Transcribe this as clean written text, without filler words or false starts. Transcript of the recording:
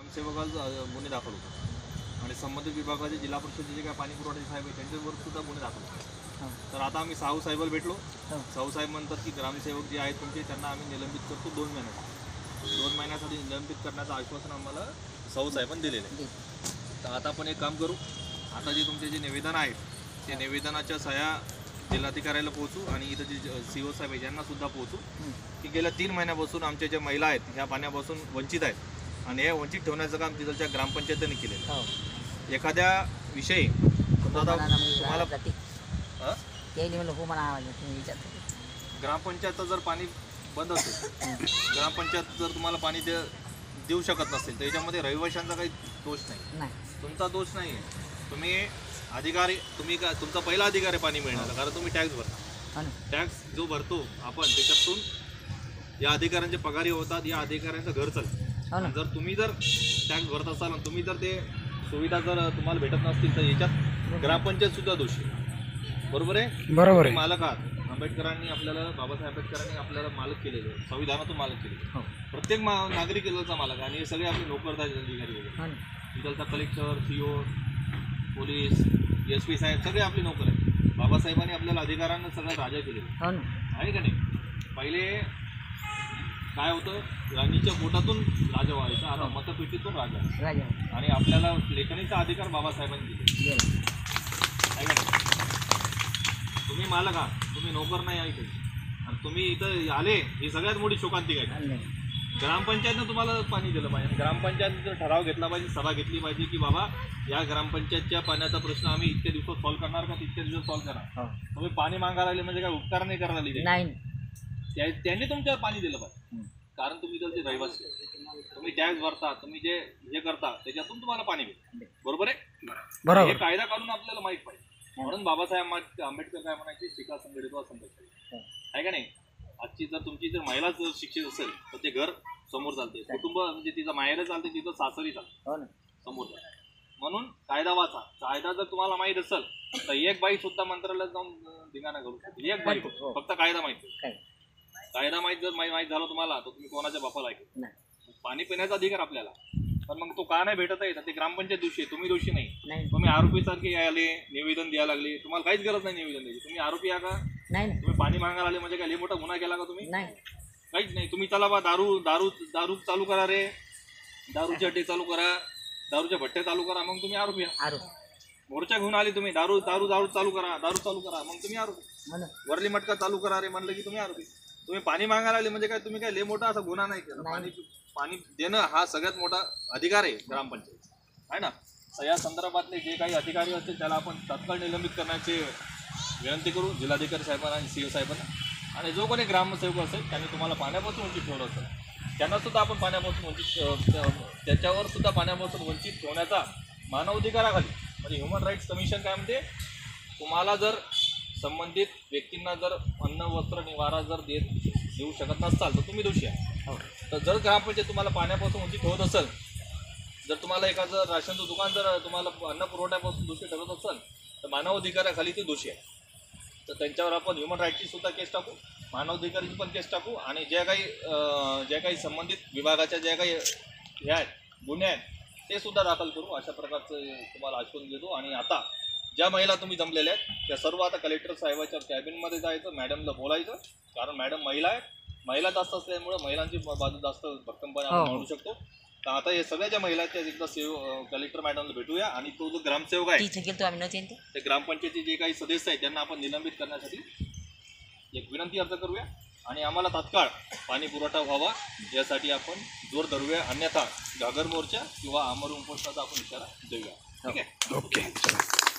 ग्रामसेवकाला गुन्हे दाखल होतात आणि संबंधित विभागाचे जिल्हा परिषदेचे जे काय पाणी पुरवठा साहेब आहे त्यांच्यावर सुद्धा गुन्हे दाखल होतात. तर आता आम्ही साहू साहेबाला भेटलो. साहू साहेब म्हणतात की ग्रामसेवक जे आहेत तुमचे त्यांना आम्ही निलंबित करतो 2 महिन्यासाठी. 2 महिन्यासाठी निलंबित करण्याचं आश्वासन आम्हाला साहू साहेबांनी दिलेलं आहे. तर आता आपण एक काम करू, आता जे तुमचे जे निवेदन आहेत ते निवेदनाच्या सह्या जिल्हाधिकाऱ्याला पोहोचू आणि इथं जे CO साहेब आहेत यांना सुद्धा पोहोचू की गेल्या 3 महिन्यापासून आमच्या ज्या महिला आहेत ह्या पाण्यापासून वंचित आहेत आणि हे वंचित ठेवण्याचं काम तिथलच्या ग्रामपंचायतीने केलेलं. एखाद्या विषयी तुम्हाला ग्रामपंचायतचं जर पाणी बंद असेल, ग्रामपंचायत जर तुम्हाला पाणी देऊ शकत नसेल तर याच्यामध्ये रहिवाशांचा काही दोष नाही, तुमचा दोष नाही आहे. तुम्ही अधिकारी, तुम्ही का तुमचा पहिला अधिकार आहे पाणी मिळणार, कारण तुम्ही टॅक्स भरता. टॅक्स जो भरतो आपण त्याच्यातून या अधिकाऱ्यांचे पगारी होतात, या अधिकाऱ्यांचं घर चालतं. जर तुम्ही जर टॅक्स भरत असाल आणि तुम्ही जर ते सुविधा जर तुम्हाला भेटत नसतील तर याच्यात ग्रामपंचायत सुद्धा दोषी. बरोबर आहे? बरोबर आहे. मालक आहात. आंबेडकरांनी आपल्याला, बाबासाहेब आंबेडकरांनी आपल्याला मालक केलेलं आहे, संविधानातून मालक केलेलं आहे. प्रत्येक नागरिक इथलचा मालक आणि हे सगळे आपले नोकरदार अधिकारी वगैरे, इथलचा कलेक्टर, CO, पोलीस, SP साहेब सगळे आपले नोकर आहेत. बाबासाहेबांनी आपल्याला अधिकारांना सगळं राजा केलेलं आहे का नाही? पहिले काय होतं, राणीच्या पोटातून राजा व्हायचा, आता मतपेटीतून राजा. आणि आपल्याला लेखणीचा अधिकार बाबासाहेबांनी दिले आहे का नाही? तुम्ही मालक आहात, तुम्ही नोकर नाही आहे. आणि तुम्ही इथं आले ही सगळ्यात मोठी शोकांतिक आहे. ग्रामपंचायतनं तुम्हाला पाणी दिलं पाहिजे. ग्रामपंचायतनं ठराव घेतला पाहिजे, सभा घेतली पाहिजे की बाबा या ग्रामपंचायतच्या पाण्याचा प्रश्न आम्ही इतक्या दिवसात सॉल्व्ह करणार का तितक्या दिवसात सॉल्व्ह करा. तुम्ही पाणी मागायला आले म्हणजे काय उपकार नाही करायला आले, त्यांनी तुमच्यावर पाणी दिलं पाहिजे. कारण तुम्ही त्याचे रहिवासी, तुम्ही टॅक्स भरता, तुम्ही जे करता त्याच्यातून तुम्हाला पाणी मिळतं. बरोबर आहे? हे कायदा काढून आपल्याला माहीत पाहिजे. म्हणून बाबासाहेब आंबेडकर काय म्हणायचे, शिका संघटित व्हा संघटित आहे का नाही? आजची जर तुमची जर महिला जर शिक्षित असेल तर ते घर समोर चालते, कुटुंब म्हणजे तिचं माहेर चालते, तिथं सासरी चालते, समोर चालते. म्हणून कायदा वाचा. कायदा जर तुम्हाला माहीत असेल तर एक बाई सुद्धा मंत्रालयात जाऊन धिंगाणा करू शकते. एक बाई, फक्त कायदा माहिती. कायदा माहीत जर माहीत झालं तुम्हाला तर तुम्ही कोणाच्या बापाला ऐकत. पाणी पिण्याचा अधिकार आपल्याला, पण मग तो का नाही भेटत आहे तर ते ग्रामपंचायत दोषी आहे, तुम्ही दोषी नाही. तुम्ही आरोपी सारखे आले, निवेदन द्यायला लागले, तुम्हाला काहीच गरज नाही निवेदन द्यायची. तुम्ही आरोपी आहे का? तुम्ही पाणी मागायला आले म्हणजे काय मोठा गुन्हा केला का तुम्ही? काहीच नाही. तुम्ही चला बा दारू दारू दारू चालू करा रे, दारूचे अड्डे चालू करा, दारूच्या भट्ट्या चालू करा, मग तुम्ही आरोपी आहे. मोर्चा घेऊन आले तुम्ही, दारू दारू दारू चालू करा, दारू चालू करा, मग तुम्ही आरोपी. वरली मटका चालू करा रे म्हणलं की तुम्ही आरोपी. तुम्ही पाणी मागायला आले म्हणजे काय तुम्ही काय लय मोठा असा गुन्हा नाही केला. पाणी देणं हा सगळ्यात मोठा अधिकार आहे ग्रामपंचायत आहे ना. तर या संदर्भातले जे काही अधिकारी असतील त्याला आपण तात्काळ निलंबित करण्याची विनंती करू जिल्हाधिकारी साहेबांना आणि CO साहेबांना. आणि जो कोणी ग्रामसेवक असेल त्यांनी तुम्हाला पाण्यापासून वंचित ठेवलं असेल त्यांना सुद्धा आपण पाण्यापासून वंचित, त्याच्यावर सुद्धा पाण्यापासून वंचित ठेवण्याचा मानवाधिकाराखाली म्हणजे ह्युमन राईट्स कमिशन काय म्हणते, तुम्हाला जर संबंधित व्यक्तींना जर अन्न वस्त्र निवारा जर देऊ शकत नसाल तर तुम्ही दोषी आहे. तर जर ग्रामपंचायत तुम्हाला पाण्यापासून वंचित ठेवत असेल, जर तुम्हाला एखादं राशनचं दुकान जर तुम्हाला अन्न पुरवठ्यापासून दोषी ठरवत असेल तर मानवाधिकाराखाली ते दोषी आहे. तर त्यांच्यावर आपण ह्युमन राईटची सुद्धा केस टाकू, मानवाधिकाराची पण केस टाकू आणि ज्या काही संबंधित विभागाच्या ज्या काही हे आहेत गुन्हे आहेत ते सुद्धा दाखल करू. अशा प्रकारचं तुम्हाला आश्वासन देतो. आणि आता ज्या महिला तुम्ही जमलेल्या आहेत त्या सर्व आता कलेक्टर साहेबाच्या कॅबिनमध्ये जायचं, मॅडमला बोलायचं, कारण मॅडम महिला आहेत. महिला जास्त असल्यामुळे महिलांची बाजू जास्त भक्कमपणे आपण मांडू शकतो. तर आता हे सगळ्या ज्या महिला आहेत त्या एकदा कलेक्टर मॅडमला भेटूया आणि तो जो ग्रामसेवक आहे ते ग्रामपंचायतीचे जे काही सदस्य आहेत त्यांना आपण निलंबित करण्यासाठी एक विनंती अर्ज करूया आणि आम्हाला तात्काळ पाणी पुरवठा व्हावा यासाठी आपण जोर धरूया. अन्यथा घागर मोर्चा किंवा आमरण उपोषणाचा आपण इशारा देऊया. ठीक आहे? ओके.